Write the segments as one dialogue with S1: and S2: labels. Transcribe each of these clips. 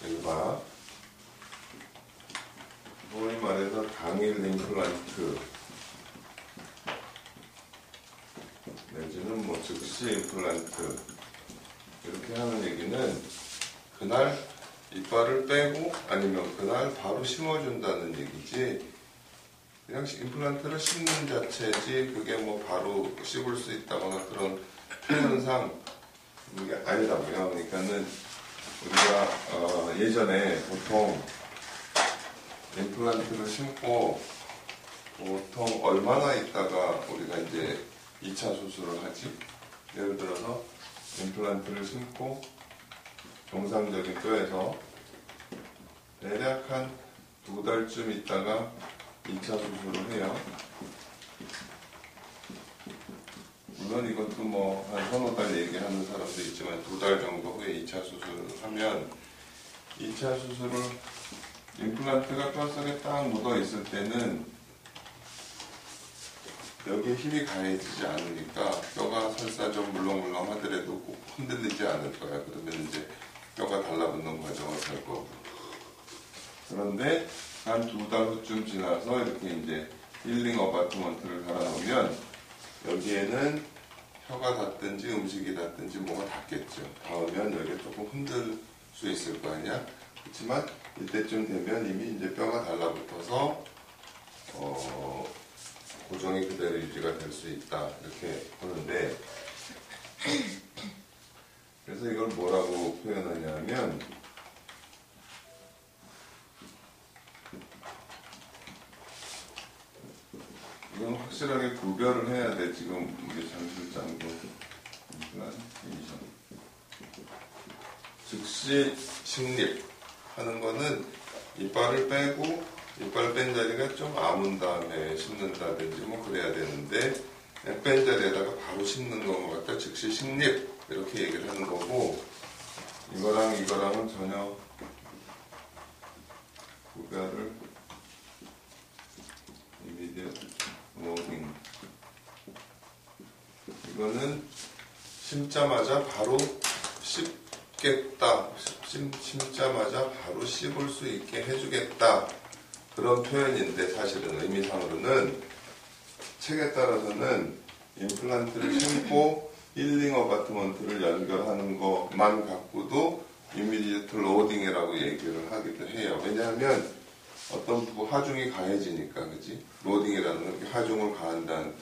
S1: 여기 봐. 소위 말해서 당일 임플란트 내지는 뭐 즉시 임플란트 이렇게 하는 얘기는 그날 이빨을 빼고 아니면 그날 바로 심어준다는 얘기지, 그냥 임플란트를 심는 자체지 그게 뭐 바로 씹을 수 있다거나 그런 표현상 이게 아니라고요. 그러니까는 우리가 예전에 보통 임플란트를 심고 보통 얼마나 있다가 우리가 이제 2차 수술을 하지? 예를 들어서 임플란트를 심고 정상적인 뼈에서 대략 한 2달쯤 있다가 2차 수술을 해요. 물론 이것도 뭐 한 1~2달 얘기하는 사람도 있지만 2달 정도 후에 2차 수술을 하면 2차 수술을 임플란트가 뼈 속에 딱 묻어 있을 때는 여기에 힘이 가해지지 않으니까 뼈가 설사 좀 물렁물렁 하더라도 꼭 흔들리지 않을 거야. 그러면 이제 뼈가 달라붙는 과정을 갈 거고. 그런데 한 2달 후쯤 지나서 이렇게 이제 힐링 어바트먼트를 달아놓으면 여기에는 혀가 닿든지 음식이 닿든지 뭐가 닿겠죠. 닿으면 여기에 조금 흔들 수 있을 거 아니야. 그렇지만 이때쯤 되면 이미 이제 뼈가 달라붙어서 고정이 그대로 유지가 될 수 있다 이렇게 보는데, 그래서 이걸 뭐라고 표현하냐면 이건 확실하게 구별을 해야 돼. 지금 우리 장 실장도 즉시 식립 하는 거는 이빨을 빼고 이빨 뺀 자리가 좀 아문 다음에 심는다든지 뭐 그래야 되는데 그냥 뺀 자리에다가 바로 심는 거 갖다 즉시 식립 이렇게 얘기를 하는 거고, 이거랑은 전혀 구별을 immediate loading, 이거는 심자마자 바로 씹겠다, 심자마자 바로 씹을 수 있게 해주겠다 그런 표현인데, 사실은 의미상으로는 책에 따라서는 임플란트를 심고 힐링 어바트먼트를 연결하는 것만 갖고도 이미디어트 로딩이라고 얘기를 하기도 해요. 왜냐하면 어떤 하중이 가해지니까, 그지? 로딩이라는 건 하중을 가한다는.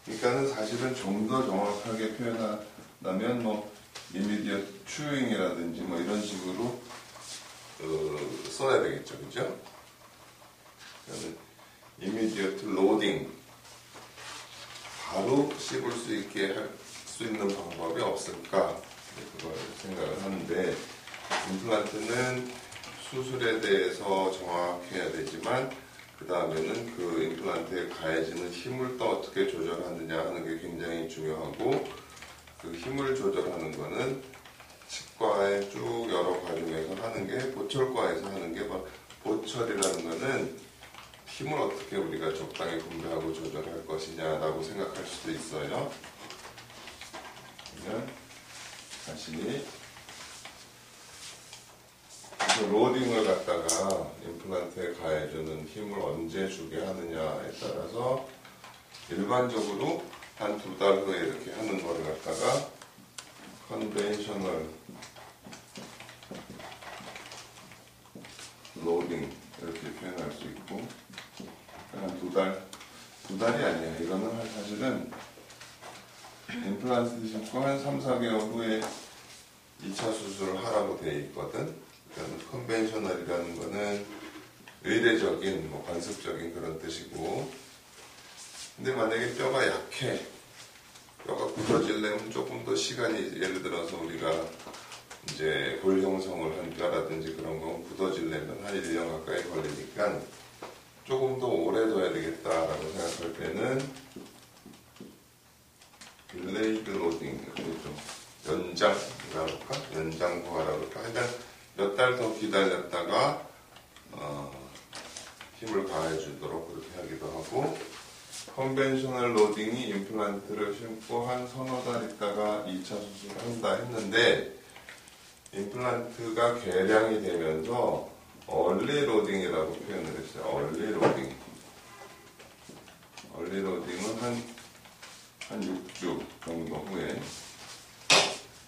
S1: 그러니까는 사실은 좀 더 정확하게 표현하면 뭐 이미디어트 츄잉이라든지 뭐 이런 식으로 써야 되겠죠, 그죠? 이미디어트 로딩, 바로 씹을 수 있게 할 수 있는 방법이 없을까, 그걸 생각을 하는데, 임플란트는 수술에 대해서 정확해야 되지만 그 다음에는 그 임플란트에 가해지는 힘을 또 어떻게 조절하느냐 하는 게 굉장히 중요하고, 그 힘을 조절하는 거는 치과의 쭉 여러 과정에서 하는 게, 보철과에서 하는 게 보철이라는 거는 힘을 어떻게 우리가 적당히 분배하고 조절할 것이냐라고 생각할 수도 있어요. 그러면 다시 로딩을 갖다가 임플란트에 가해주는 힘을 언제 주게 하느냐에 따라서 일반적으로 한 2달 후에 이렇게 하는 거를 갖다가 컨벤셔널 로딩 이렇게 표현할 수 있고, 한 2달이 아니야. 이거는 사실은 임플란트 심고 한 3~4개월 후에 2차 수술을 하라고 돼 있거든. 그러니까 컨벤셔널이라는 거는 의례적인, 뭐 관습적인 그런 뜻이고, 근데 만약에 뼈가 약해, 뼈가 굳어지려면 조금 더 시간이, 예를 들어서 우리가 이제 골 형성을 한 뼈라든지 그런 건 굳어지려면 한 1년 가까이 걸리니까 조금 더 오래 둬야 되겠다라고 생각할 때는 딜레이드 로딩, 좀 연장화라고 할까? 하여간 몇 달 더 기다렸다가 힘을 가해 주도록 그렇게 하기도 하고, 컨벤셔널 로딩이 임플란트를 심고 한 1~2달 있다가 2차 수술을 한다 했는데, 임플란트가 개량이 되면서 얼리 로딩이라고 표현을 했어요. 얼리 로딩. 얼리 로딩은 한 6주 정도 후에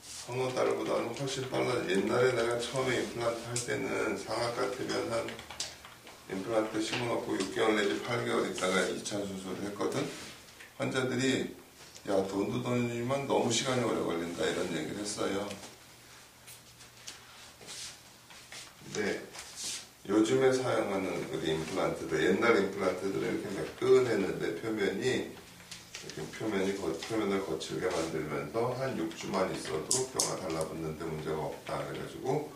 S1: 서너 달보다는 훨씬 빨라. 옛날에 내가 처음에 임플란트 할 때는 상악 같으면 한 임플란트 심어놓고 6개월 내지 8개월 있다가 2차 수술을 했거든. 환자들이 야, 돈도 돈이지만 너무 시간이 오래 걸린다 이런 얘기를 했어요. 근데 요즘에 사용하는 우리 임플란트들, 옛날 임플란트들은 이렇게 매끈했는데 표면을 거칠게 만들면서 한 6주만 있어도 뼈가 달라붙는데 문제가 없다. 그래가지고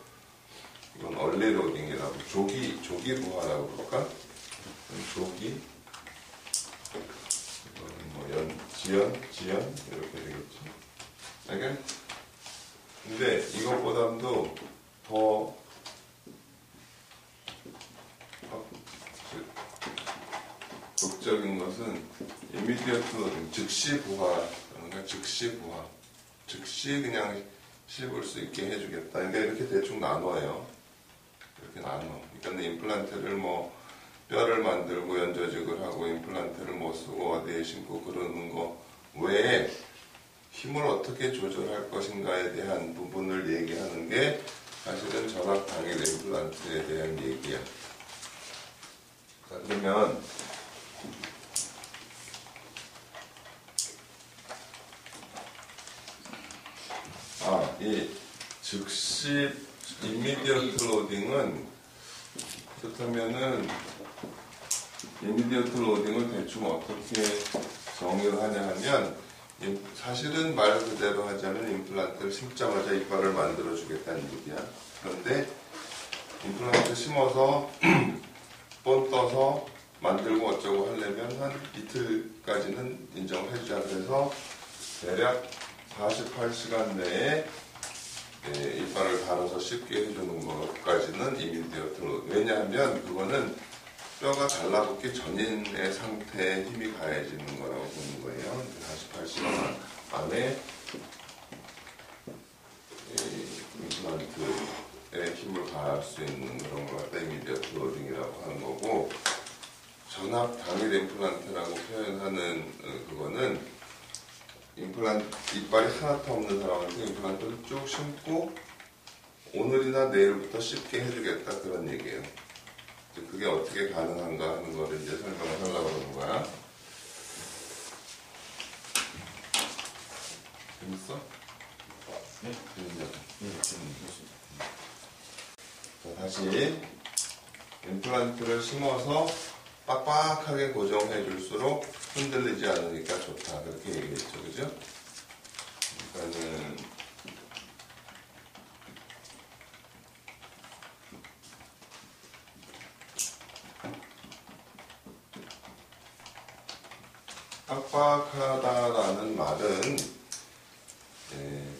S1: 이건 얼리 로딩이라고 조기 부화라고 그럴까? 조기 지연 이렇게 되겠지. 알겠? 근데 이것보다도 더 극적인 것은 이미디어트 로딩, 즉시 부화, 그러니까 즉시 그냥 씹을 수 있게 해주겠다. 그러니까 이렇게 대충 나눠요. 이렇게 나눠. 그러니까 임플란트를 뼈를 만들고 연조직을 하고 임플란트를 못 쓰고 어디에 심고 그러는 거 외에 힘을 어떻게 조절할 것인가에 대한 부분을 얘기하는 게 사실은 전압 당일 임플란트에 대한 얘기야. 자, 그러면 이 즉시 이미디어트 로딩은 그렇다면은 이미디어트 로딩을 대충 어떻게 정의를 하냐 하면 사실은 말 그대로 하자면 임플란트를 심자마자 이빨을 만들어 주겠다는 얘기야. 그런데 임플란트 심어서 본 떠서 만들고 어쩌고 하려면 한 이틀까지는 인정을 해주자. 그래서 대략 48시간 내에 이빨을 갈아서 씹게 해주는 것까지는 이미디어트 로딩. 왜냐하면 그거는 뼈가 달라붙기 전인의 상태에 힘이 가해지는 거라고 보는 거예요. 48시간 안에 임플란트에 힘을 가할 수 있는 그런 걸 갖다 이미디어트 로딩이라고 하는 거고, 전압 당일 임플란트라고 표현하는 그거는 이빨이 하나도 없는 사람한테 임플란트를 쭉 심고 오늘이나 내일부터 씹게 해주겠다 그런 얘기예요. 그게 어떻게 가능한가 하는 거를 이제 설명을 하려고 그러는 거야. 재밌어?
S2: 네?
S1: 재밌냐?
S2: 네, 재밌습니다.
S1: 자, 다시 임플란트를 심어서 빡빡하게 고정해 줄수록 흔들리지 않으니까 좋다. 그렇게 얘기했죠. 그죠? 그러니까는 빡빡하다라는 말은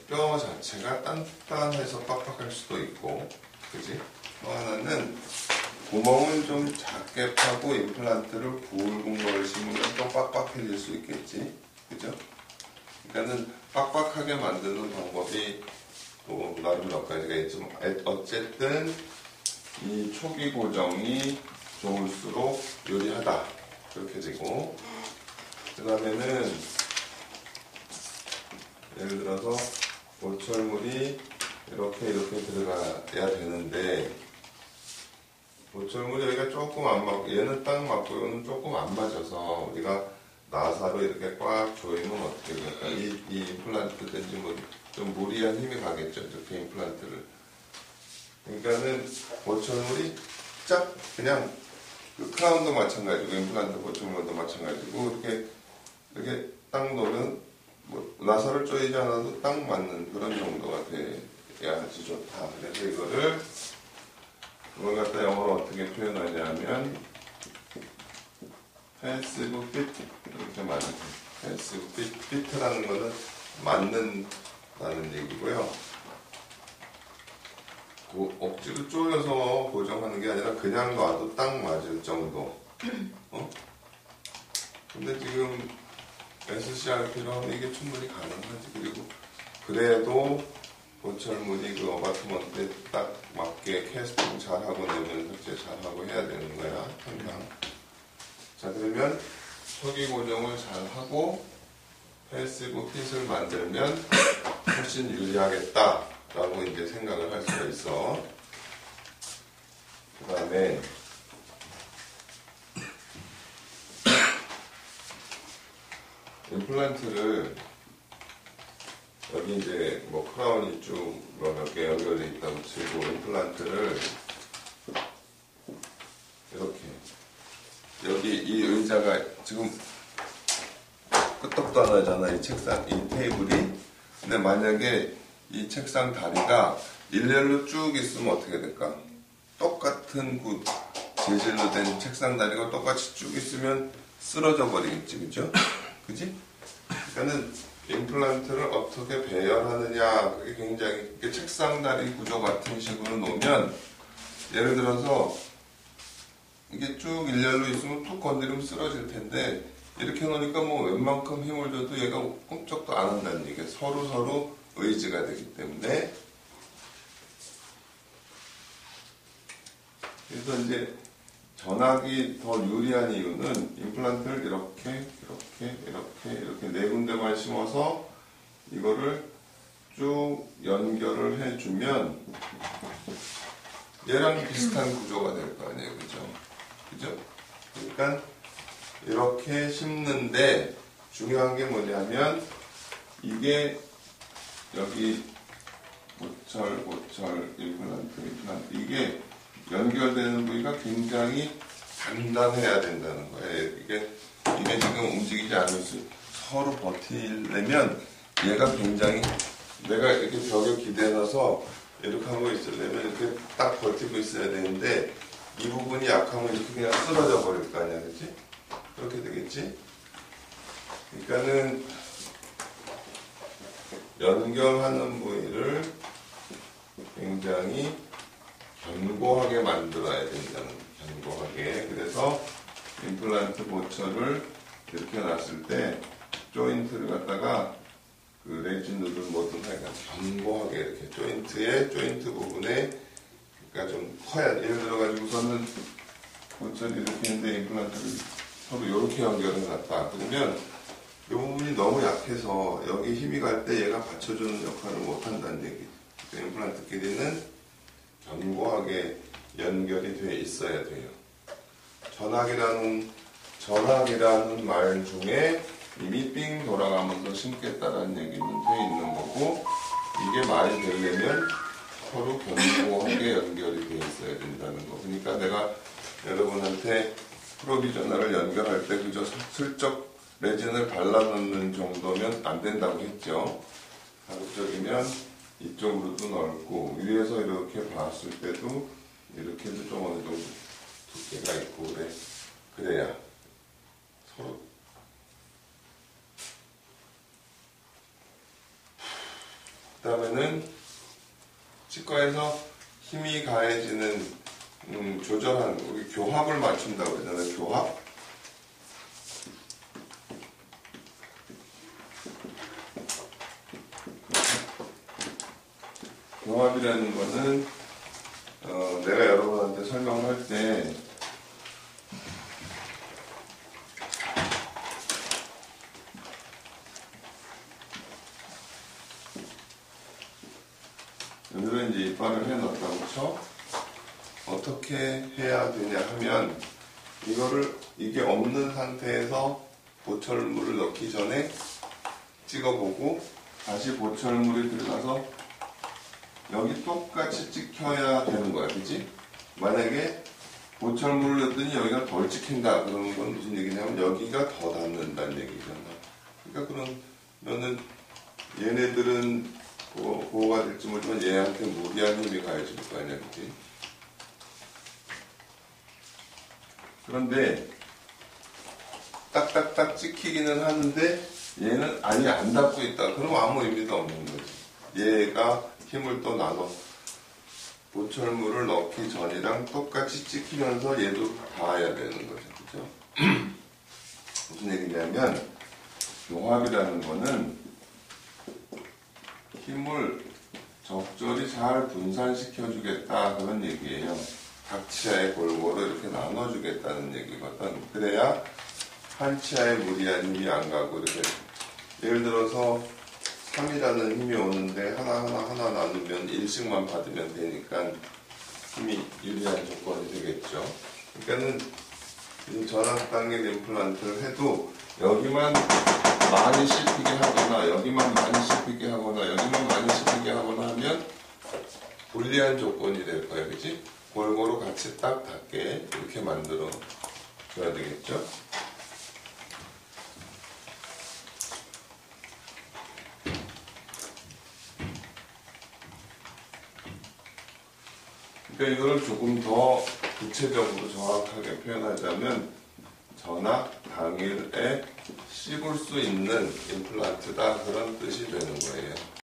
S1: 뼈 자체가 단단해서 빡빡할 수도 있고, 그지? 또 하나는 구멍을 좀 작게 파고 임플란트를 굵은 걸 심으면 또 빡빡해질 수 있겠지, 그죠? 그러니까는 빡빡하게 만드는 방법이 또 나름 몇 가지가 있지만 어쨌든 이 초기 고정이 좋을수록 유리하다 그렇게 되고, 그 다음에는 예를 들어서 보철물이 이렇게 들어가야 되는데 보철물이 여기가 조금 안 맞고 얘는 딱 맞고 얘는 조금 안 맞아서 우리가 나사로 이렇게 꽉 조이면 어떻게 될까? 이 임플란트든지 좀 무리한 힘이 가겠죠. 이렇게 임플란트를. 그러니까는 보철물이 쫙 그냥 그 크라운도 마찬가지고 임플란트 보철물도 마찬가지고 이렇게 딱 놓으면 나사를 조이지 않아도 딱 맞는 그런 정도가 돼야지 좋다. 그래서 그걸 갖다 영어로 어떻게 표현하냐면 passive fit 이렇게 말하죠. passive fit라는 거는 맞는다는 얘기고요. 억지로 조여서 고정하는 게 아니라 그냥 놔도 딱 맞을 정도. 근데 지금 SCRP로 하면 이게 충분히 가능하지. 그리고 그래도 보철물이 그 어바트먼트에 딱 맞게 캐스팅 잘하고 내면 삭제 잘하고 해야 되는 거야, 항상. 자, 그러면 초기 고정을 잘하고 패시브 핏을 만들면 훨씬 유리하겠다라고 이제 생각을 할 수가 있어. 그 다음에 임플란트를 여기 이제 뭐 크라운이 쭉 몇 개 연결되어 있다고 치고 임플란트를 이렇게 여기 이 의자가 지금 끄떡도 안 하잖아, 이 책상, 이 테이블이. 근데 만약에 이 책상 다리가 일렬로 쭉 있으면 어떻게 될까? 똑같은 재질로 된 책상 다리가 똑같이 쭉 있으면 쓰러져 버리겠지, 그죠? 그지? 그러니까는 임플란트를 어떻게 배열하느냐, 그게 굉장히, 책상 다리 구조 같은 식으로 놓으면, 예를 들어서 이게 쭉 일렬로 있으면 툭 건드리면 쓰러질 텐데, 이렇게 놓으니까 뭐 웬만큼 힘을 줘도 얘가 꼼짝도 안 한다는 얘기야. 서로 의지가 되기 때문에. 그래서 이제 전학이 더 유리한 이유는 임플란트를 이렇게 네 군데만 심어서 이거를 쭉 연결을 해주면 얘랑 비슷한 구조가 될 거 아니에요, 그죠? 그러니까 이렇게 심는데 중요한 게 뭐냐면 이게 여기 보철 임플란트 이게 연결되는 부위가 굉장히 단단해야 된다는 거예요. 이게 지금 움직이지 않을 수, 서로 버티려면 얘가 굉장히, 내가 이렇게 벽에 기대놔서 이렇게 하고 있으려면 이렇게 딱 버티고 있어야 되는데 이 부분이 약하면 이렇게 그냥 쓰러져 버릴 거 아니야, 그치? 그렇게 되겠지? 그러니까는 연결하는 부위를 굉장히 견고하게 만들어야 된다는, 견고하게. 그래서 임플란트 보철을 이렇게 놨을 때 조인트를 갖다가 그 레진으로 뭐든 하여간 견고하게 이렇게 조인트 부분에 그러니까 좀 커야, 예를 들어가지고서는 보철이 이렇게 있는데 임플란트를 서로 이렇게 연결을 해놨다. 그러면 이 부분이 너무 약해서 여기 힘이 갈 때 얘가 받쳐주는 역할을 못한다는 얘기죠. 임플란트끼리는 견고하게 연결이 돼 있어야 돼요. 전학이라는 말 중에 이미 삥 돌아가면서 심겠다라는 얘기는 돼 있는 거고, 이게 말이 되려면 서로 견고하게 연결이 돼 있어야 된다는 거. 그러니까 내가 여러분한테 프로비저널을 연결할 때 그저 슬쩍 레진을 발라놓는 정도면 안 된다고 했죠. 가급적이면 이쪽으로도 넓고 위에서 이렇게 봤을 때도 이렇게도 좀 어느 정도 두께가 있고 그래야 서로. 그 다음에는 치과에서 힘이 가해지는 조절하는 거, 우리 교합을 맞춘다고 그러잖아요. 교합이라는 거는 내가 여러분한테 설명할 때 여기를 이제 이빨을 해놨다고 쳐. 어떻게 해야 되냐 하면 이게 없는 상태에서 보철물을 넣기 전에 찍어보고 다시 보철물이 들어가서 여기 똑같이 찍혀야 되는 거야, 그치? 만약에 보철물을 넣었더니 여기가 덜 찍힌다 그러는 건 무슨 얘기냐면 여기가 더 닿는다는 얘기잖아. 그러니까 그러면은 얘네들은 보호가 될지 모르지만 얘한테 무리한 힘이 가해질 거 아니야, 그치? 그런데 딱딱딱 찍히기는 하는데 얘는 아예 안 닿고 있다. 그러면 아무 의미도 없는 거지. 얘가 힘을 또 나눠 보철물을 넣기 전이랑 똑같이 찍히면서 얘도 닿아야 되는 거죠. 그죠? 무슨 얘기냐면 교합이라는 거는 힘을 적절히 잘 분산시켜주겠다 그런 얘기예요. 각 치아의 골고루 이렇게 나눠주겠다는 얘기거든. 그래야 한 치아에 무리한 힘이 안 가고 이렇게 예를 들어서 3이라는 힘이 오는데 하나 나누면 1씩만 받으면 되니까 힘이 유리한 조건이 되겠죠. 그러니까는 이 전압당길 임플란트를 해도 여기만 많이 씹히게 하거나 여기만 많이 씹히게 하거나 여기만 많이 씹히게 하거나 하면 불리한 조건이 될 거예요. 그치? 골고루 같이 딱 닿게 이렇게 만들어 줘야 되겠죠. 그러니까 이거를 조금 더 구체적으로 정확하게 표현하자면 전압 당일에 씹을 수 있는 임플란트다 그런 뜻이 되는 거예요.